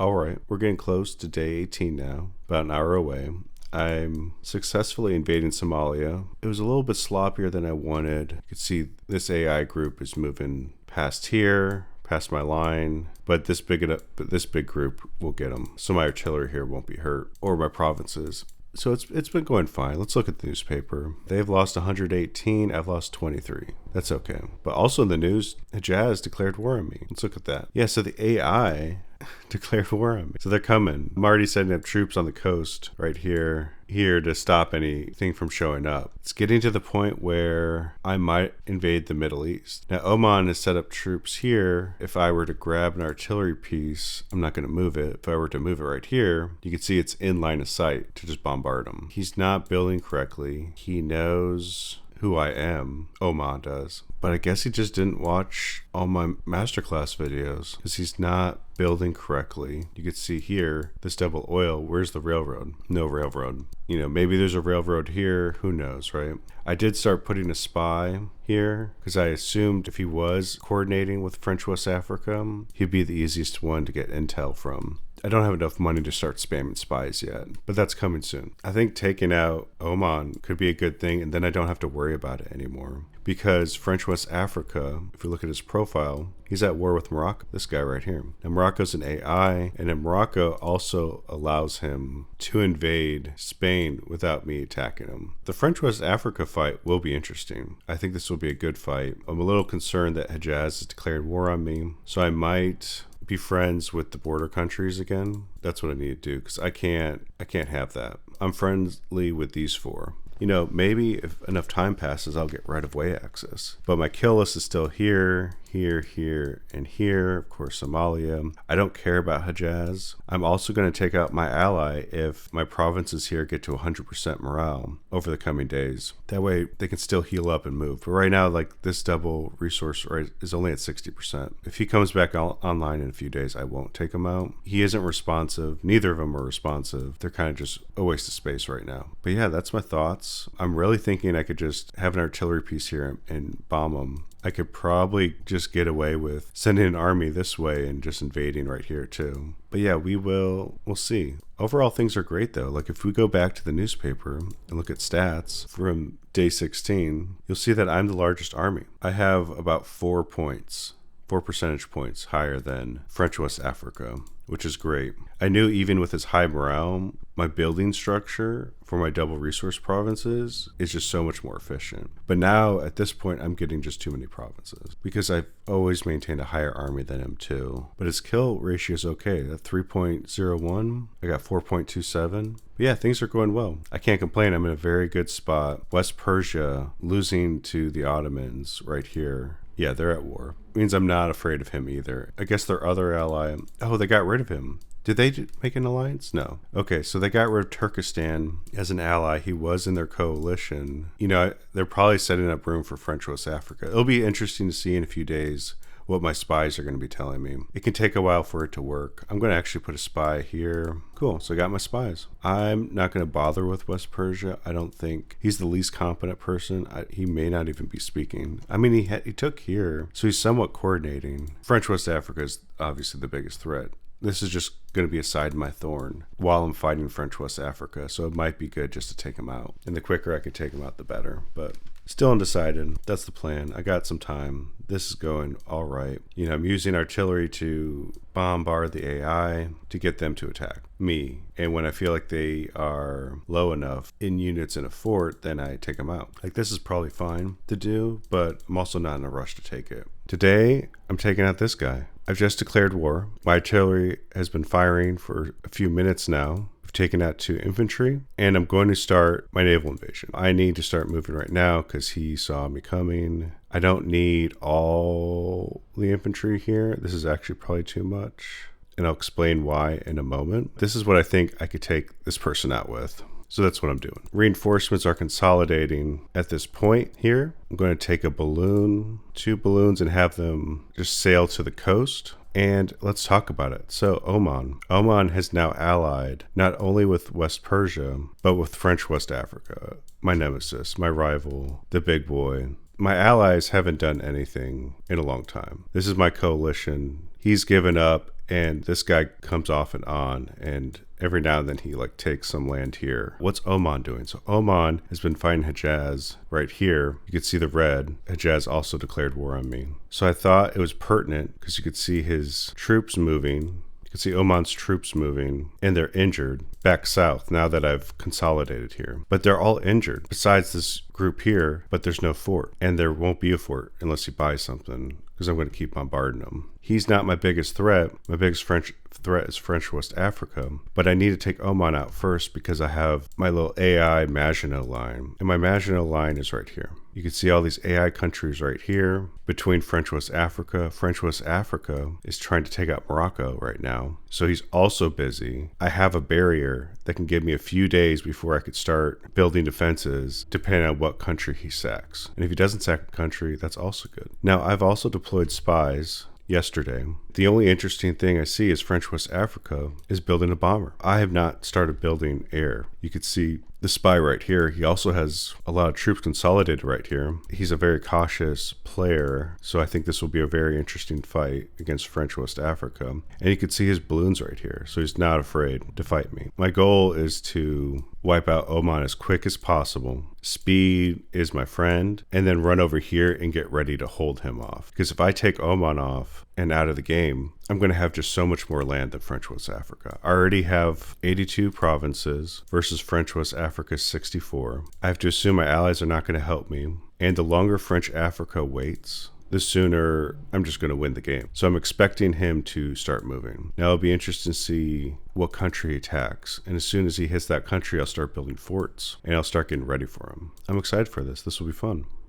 All right, we're getting close to day 18 now, about an hour away. I'm successfully invading Somalia. It was a little bit sloppier than I wanted. You can see this AI group is moving past here, past my line, but this big group will get them. So my artillery here won't be hurt, or my provinces. So it's been going fine. Let's look at the newspaper. They've lost 118. I've lost 23. That's okay. But also in the news, Hijaz declared war on me. Let's look at that. Yeah, so the AI declared war on me. So they're coming. I'm already setting up troops on the coast right here to stop anything from showing up. It's getting to the point where I might invade the Middle East. Now, Oman has set up troops here. If I were to grab an artillery piece, I'm not going to move it. If I were to move it right here, you can see it's in line of sight to just bombard him. He's not building correctly. He knows who I am. Oman does. But I guess he just didn't watch all my masterclass videos because he's not building correctly. You can see here, this double oil, where's the railroad? No railroad. You know, maybe there's a railroad here. Who knows, right? I did start putting a spy here because I assumed if he was coordinating with French West Africa, he'd be the easiest one to get intel from. I don't have enough money to start spamming spies yet, but that's coming soon. I think taking out Oman could be a good thing, and then I don't have to worry about it anymore. Because French West Africa, if we look at his profile, he's at war with Morocco, this guy right here. Now Morocco's an AI, and then Morocco also allows him to invade Spain without me attacking him. The French West Africa fight will be interesting. I think this will be a good fight. I'm a little concerned that Hijaz has declared war on me, so I might be friends with the border countries again. That's what I need to do, because I can't have that. I'm friendly with these four. You know, maybe if enough time passes, I'll get right-of-way access. But my kill list is still here, here, and here. Of course, Somalia. I don't care about Hijaz. I'm also going to take out my ally if my provinces here get to 100% morale over the coming days. That way, they can still heal up and move. But right now, like, this double resource is only at 60%. If he comes back online in a few days, I won't take him out. He isn't responsive. Neither of them are responsive. They're kind of just a waste of space right now. But yeah, that's my thoughts. I'm really thinking I could just have an artillery piece here and bomb them. I could probably just get away with sending an army this way and just invading right here too. But yeah, we'll see. Overall, things are great though. Like if we go back to the newspaper and look at stats from day 16, you'll see that I'm the largest army. I have about 4 percentage points higher than French West Africa, which is great. I knew even with his high morale, my building structure for my double resource provinces is just so much more efficient. But now at this point, I'm getting just too many provinces because I've always maintained a higher army than him too. But his kill ratio is okay. At 3.01, I got 4.27. But yeah, things are going well. I can't complain. I'm in a very good spot. West Persia losing to the Ottomans right here. Yeah, they're at war. Means I'm not afraid of him either. I guess their other ally... Oh, they got rid of him. Did they make an alliance? No. Okay, so they got rid of Turkestan as an ally. He was in their coalition. You know, they're probably setting up room for French West Africa. It'll be interesting to see in a few days what my spies are going to be telling me. It can take a while for it to work. I'm going to actually put a spy here. Cool, so I got my spies. I'm not going to bother with West Persia. I don't think he's the least competent person. He may not even be speaking. I mean, he took here, so he's somewhat coordinating. French West Africa is obviously the biggest threat. This is just going to be a side in my thorn while I'm fighting French West Africa, so it might be good just to take him out. And the quicker I can take him out, the better. But still undecided. That's the plan. I got some time. This is going all right. You know, I'm using artillery to bombard the AI to get them to attack me. And when I feel like they are low enough in units in a fort, then I take them out. Like, this is probably fine to do, but I'm also not in a rush to take it. Today, I'm taking out this guy. I've just declared war. My artillery has been firing for a few minutes now. I've taken out 2 infantry, and I'm going to start my naval invasion. I need to start moving right now because he saw me coming. I don't need all the infantry here. This is actually probably too much, and I'll explain why in a moment. This is what I think I could take this person out with. So that's what I'm doing. Reinforcements are consolidating at this point here. I'm going to take a balloon, 2 balloons, and have them just sail to the coast. And let's talk about it. So Oman. Oman has now allied not only with West Persia, but with French West Africa. My nemesis, my rival, the big boy. My allies haven't done anything in a long time. This is my coalition. He's given up And this guy comes off and on, and every now and then he like takes some land here. What's Oman doing? So Oman has been fighting Hijaz right here. You could see the red. Hijaz also declared war on me. So I thought it was pertinent because you could see his troops moving. You can see Oman's troops moving, and they're injured back south now that I've consolidated here. But they're all injured besides this group here, but there's no fort. And there won't be a fort unless he buys something, because I'm going to keep bombarding him. He's not my biggest threat. My biggest French threat is French West Africa. But I need to take Oman out first because I have my little AI Maginot line. And my Maginot line is right here. You can see all these AI countries right here between French West Africa. French West Africa is trying to take out Morocco right now. So he's also busy. I have a barrier that can give me a few days before I could start building defenses depending on what country he sacks. And if he doesn't sack a country, that's also good. Now, I've also deployed spies yesterday. The only interesting thing I see is French West Africa is building a bomber. I have not started building air. You could see the spy right here. He also has a lot of troops consolidated right here. He's a very cautious player, so I think this will be a very interesting fight against French West Africa. And you can see his balloons right here, so he's not afraid to fight me. My goal is to wipe out Oman as quick as possible. Speed is my friend, and then run over here and get ready to hold him off. Because if I take Oman off and out of the game, I'm going to have just so much more land than French West Africa. I already have 82 provinces versus French West Africa's 64. I have to assume my allies are not going to help me. And the longer French Africa waits, the sooner I'm just going to win the game. So I'm expecting him to start moving. Now it'll be interesting to see what country he attacks. And as soon as he hits that country, I'll start building forts and I'll start getting ready for him. I'm excited for this. This will be fun.